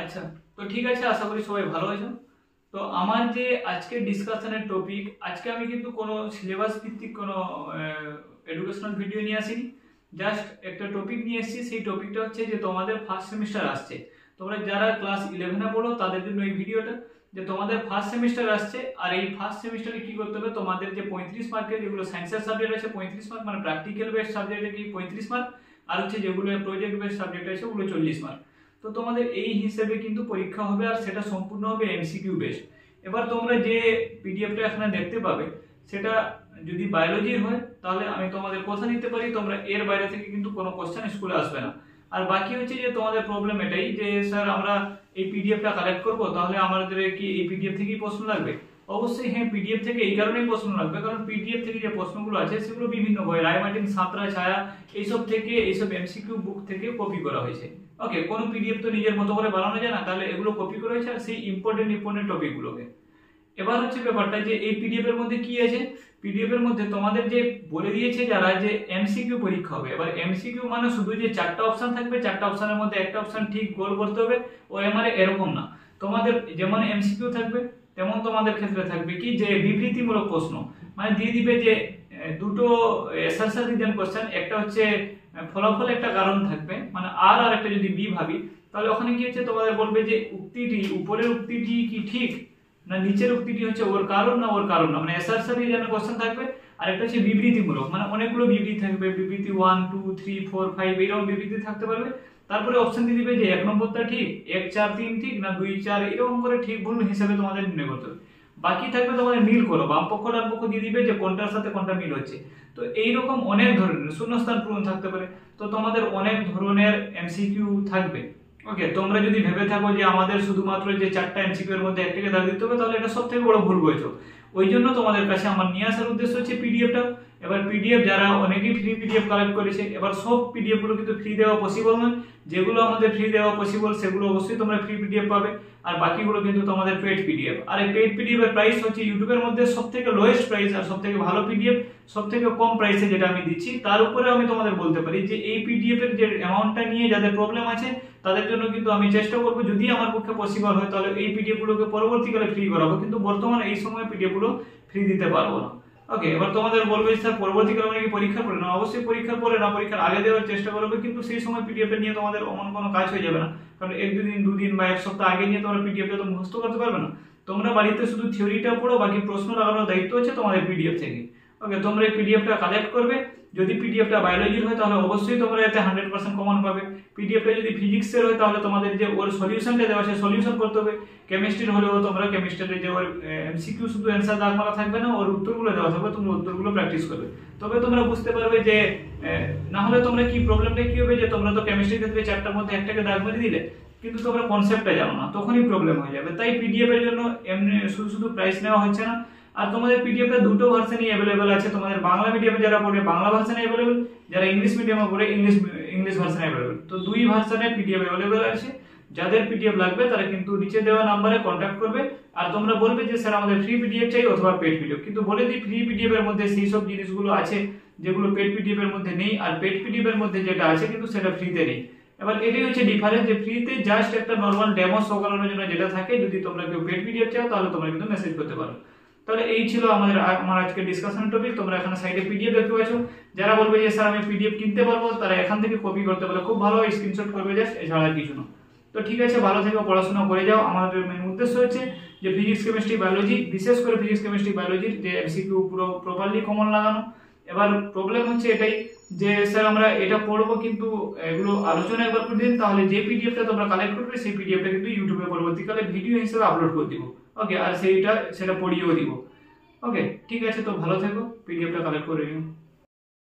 আচ্ছা, তো ঠিক আছে, আশা করি সবাই ভালো আছো। তো আমার যে আজকের ডিসকাশনের টপিক, আজকে আমি কিন্তু কোনো সিলেবাস ভিত্তিক কোনো এডুকেশনাল ভিডিও নিয়ে আসিনি। জাস্ট একটা টপিক নিয়ে এসেছি। সেই টপিকটা হচ্ছে যে তোমাদের ফার্স্ট সেমিস্টার আসছে, তোমরা যারা ক্লাস 11-এ পড়ো তাদের জন্য এই ভিডিওটা। যে তোমাদের ফার্স্ট সেমিস্টার আসছে, আর এই ফার্স্ট সেমিস্টারে কি করতে হবে, তোমাদের যে 35 মার্কের যেগুলো সায়েন্সের সাবজেক্ট আছে 35 মার্ক, মানে প্র্যাকটিক্যাল বেসড সাবজেক্টে কি 35 মার্ক, আর হচ্ছে যেগুলো প্রজেক্ট বেসড সাবজেক্ট আছে ওগুলো 40 মার্ক। তো তোমাদের এই হিসেবে কিন্তু পরীক্ষা হবে, আর সেটা সম্পূর্ণ হবে এমসিকিউ বেসড। এবার তোমরা যে পিডিএফটা এখানে দেখতে পাবে, সেটা যদি বায়োলজির হয় তাহলে আমি তোমাদের কথা দিতে পারি তোমরা এর বাইরে থেকে কিন্তু কোনো কোশ্চেন স্কুলে আসবে না। আর বাকি হচ্ছে যে তোমাদের প্রবলেম এটাই যে স্যার আমরা এই পিডিএফটা কালেক্ট করব, তাহলে আমাদের কি এই পিডিএফ থেকেই প্রশ্ন লাগবে? অবশ্যই হ্যাঁ, পিডিএফ থেকে এই কারণেই প্রশ্ন লাগবে কারণ পিডিএফ থেকে যে প্রশ্নগুলো আছে সেগুলো বিভিন্ন বই, রায়মার্টিন, সাঁতরা, ছায়া, এইসব থেকে, এইসব এমসিকিউ বুক থেকে কপি করা হয়েছে। ওকে, কোনো পিডিএফ তো নিজের মতো করে বানানো যায় না, তাহলে এগুলো কপি করা হয়েছে আর সেই ইম্পর্টেন্ট টপিকগুলোকে। এবার হচ্ছে ব্যাপারটা যে এই পিডিএফ এর মধ্যে কি আছে, পিডিএফ এর মধ্যে তোমাদের যে বলে দিয়েছে যারা যে এমসিকিউ পরীক্ষা হবে। এবার এমসিকিউ মানে শুধু যে 4টা অপশন থাকবে, 4টা অপশনের মধ্যে একটা অপশন ঠিক গোল করতে হবে ও মানে এরকম না। তোমাদের যেমন এমসিকিউ থাকবে তেমন তোমাদের ক্ষেত্রে থাকবে কি যে বিবৃতিমূলক প্রশ্ন, মানে দিয়ে দিবে যে দুটো এসআরসি রিজন কোশ্চেন, একটা হচ্ছে ফলাফল, একটা কারণ থাকবে, মানে আর একটা যদি বি ভাবি, তাহলে ওখানে কি হচ্ছে তোমাদের বলবে যে উক্তিটি, উপরের উক্তিটি কি ঠিক না নিচের উক্তিটি হচ্ছে ওর কারণ না ওর কারণ না, মানে এসআরসি রিজন কোশ্চেন থাকবে। আর একটা হচ্ছে বিবৃতিমূলক, মানে অনেকগুলো বিবৃতি থাকবে, বিবৃতি 1 2 3 4 5 এরকম বিবৃতি থাকতে পারবে। তারপরে অপশন দিয়ে দিবে যে 1 নম্বরটা ঠিক, 1 4 3 ঠিক না 2 4, এরকম করে ঠিক ভুল হিসাবে তোমাদের নির্ণয় করতে হবে। বাকি থাকবে তোমাদের মিল করো, বাম পক্ষ ডান পক্ষ দিয়ে দিবে যে কোনটার সাথে কোনটা মিল হচ্ছে। তো এইরকম অনেক ধরনের শূন্যস্থান পূরণ থাকতে পারে। তো তোমাদের অনেক ধরনের এমসিকিউ থাকবে। ওকে, তোমরা যদি ভেবে থাকো যে আমাদের শুধুমাত্র যে 4টা এমসিকিউ এর মধ্যে একটাকে দাগ দিতে হবে, তাহলে এটা সবথেকে বড় ভুল বলছো। ওই জন্য তোমাদের কাছে আমার নিয়ে আসার উদ্দেশ্য হচ্ছে পিডিএফটা। এবার পিডিএফ যারা অনেকেই ফ্রি পিডিএফ কালেক্ট করেছে, এবার সব পিডিএফ গুলো কিন্তু ফ্রি দেওয়া পসিবল নয়। যেগুলো আমাদের ফ্রি দেওয়া পসিবল সেগুলো অবশ্যই তোমরা ফ্রি পিডিএফ পাবে, আর বাকিগুলো কিন্তু তোমাদের পেড পিডিএফ। আর এই পেড পিডিএফ এর প্রাইস হচ্ছে ইউটিউবের মধ্যে সবথেকে লোয়েস্ট প্রাইস আর সবথেকে ভালো পিডিএফ, সবথেকে কম প্রাইসে যেটা আমি দিচ্ছি। তার উপরে আমি তোমাদের বলতে পারি যে এই পিডিএফ এর যে অ্যামাউন্টটা নিয়ে যাদের প্রবলেম আছে তাদের জন্য কিন্তু আমি চেষ্টা করব, যদি আমার পক্ষে পসিবল হয় তাহলে এই পিডিএফ গুলোকে পরবর্তীকালে ফ্রি করাবো, কিন্তু বর্তমানে এই সময় পিডিএফ গুলো ফ্রি দিতে পারবো না। ওকে, এবার তোমাদের বলবে স্যার পরবর্তীকালে মানে কি পরীক্ষার পরে না? অবশ্যই পরীক্ষার পরে না, পরীক্ষার আগে দেওয়ার চেষ্টা করবে, কিন্তু সেই সময় পিডিএফ নিয়ে তোমাদের অমন কোনো কাজ হয়ে যাবে না। কারণ 1 2 দিন বা 1 সপ্তাহ আগে নিয়ে তোমরা পিডিএফ তো মুখস্থ করতে পারবে না। তোমরা বাড়িতে শুধু থিওরিটা পড়ো, বাকি প্রশ্ন লাগানোর দায়িত্ব হচ্ছে তোমাদের পিডিএফ থেকে। ওকে, তোমরা এই পিডিএফটা কালেক্ট করবে। যদি পিডিএফটা বায়োলজির হয় তাহলে অবশ্যই তোমরা এতে 100% কমন পাবে। পিডিএফটা যদি ফিজিক্সের হয় তাহলে তোমাদের যে ওর সলিউশনটা দেওয়া আছে সলিউশন করতে হবে। কেমিস্ট্রির হলেও তোমরা কেমিস্ট্রির যে ওর এমসিকিউ শুধু অ্যানসার দাগ মারা থাকবে না, ওর উত্তরগুলো দেওয়া থাকবে, তোমরা উত্তরগুলো প্র্যাকটিস করবে। তবে তোমরা বুঝতে পারবে যে না হলে তোমরা কি প্রবলেমটা কি হবে, যে তোমরা তো কেমিস্ট্রির ক্ষেত্রে 4টার মধ্যে একটাকে দাগ মেরে দিলে, কিন্তু তোমরা কনসেপ্টটা জানো না, তখনই প্রবলেম হয়ে যাবে। তাই পিডিএফ এর জন্য এমনি শুধু শুধু প্রাইস নেওয়া হচ্ছে না। আর তোমাদের পিডিএফ এর দুটো ভার্সনই अवेलेबल আছে। তোমাদের বাংলা মিডিয়ামে যারা পড়ে বাংলা ভার্সন अवेलेबल, যারা ইংলিশ মিডিয়ামে পড়ে ইংলিশ ভার্সন अवेलेबल। তো দুই ভার্সনে পিডিএফ अवेलेबल আছে। যাদের পিডিএফ লাগবে তারা কিন্তু নিচে দেওয়া নম্বরে কন্টাক্ট করবে, আর তোমরা বলবে যে স্যার আমাদের ফ্রি পিডিএফ চাই অথবা পেড পিডিএফ। কিন্তু বলে দিই, ফ্রি পিডিএফ এর মধ্যে সেই সব জিনিসগুলো আছে যেগুলো পেড পিডিএফ এর মধ্যে নেই, আর পেড পিডিএফ এর মধ্যে যেটা আছে কিন্তু সেটা ফ্রিতে নেই। এবার এটাই হচ্ছে ডিফারেন্স, যে ফ্রিতে জাস্ট একটা নরমাল ডেমো শো করানোর জন্য যেটা থাকে, যদি তোমরা কেউ পেড পিডিএফ চাও তাহলে তোমরা কিন্তু মেসেজ করতে পারো। তাহলে এই ছিল আমার আজকে ডিসকাশন টপিক। তোমরা এখানে সাইডে পিডিএফ দেখতে পাচ্ছ। যারা বলবে যে স্যার আমি পিডিএফ কিনতে পারবো, তারা এখান থেকে কপি করতে পারবে, খুব ভালো স্ক্রিনশট করবে জাস্ট, এছাড়া কিছু না। তো ঠিক আছে, ভালো থেকো, পড়াশোনা করে যাও। আমাদের মেন উদ্দেশ্য হচ্ছে যে ফিজিক্স কেমিস্ট্রি বায়োলজি, বিশেষ করে ফিজিক্স কেমিস্ট্রি বায়োলজির যে এমসিকিউ পুরো প্রপারলি কমন লাগানো। এবার প্রবলেম হচ্ছে এটাই যে স্যার আমরা এটা পড়বো, কিন্তু এগুলো আলোচনা একবার করে দিন, তাহলে যে পিডিএফটা তোমরা কালেক্ট করবে সেই পিডিএফটা কিন্তু ইউটিউবে পরবর্তীকালে ভিডিও হিসেবে আপলোড করে দিব। ওকে, আর সেটা পড়িয়েও দিব। ওকে, ঠিক আছে, তো ভালো থেকো, পিডিএফটা কালেক্ট করে নিও।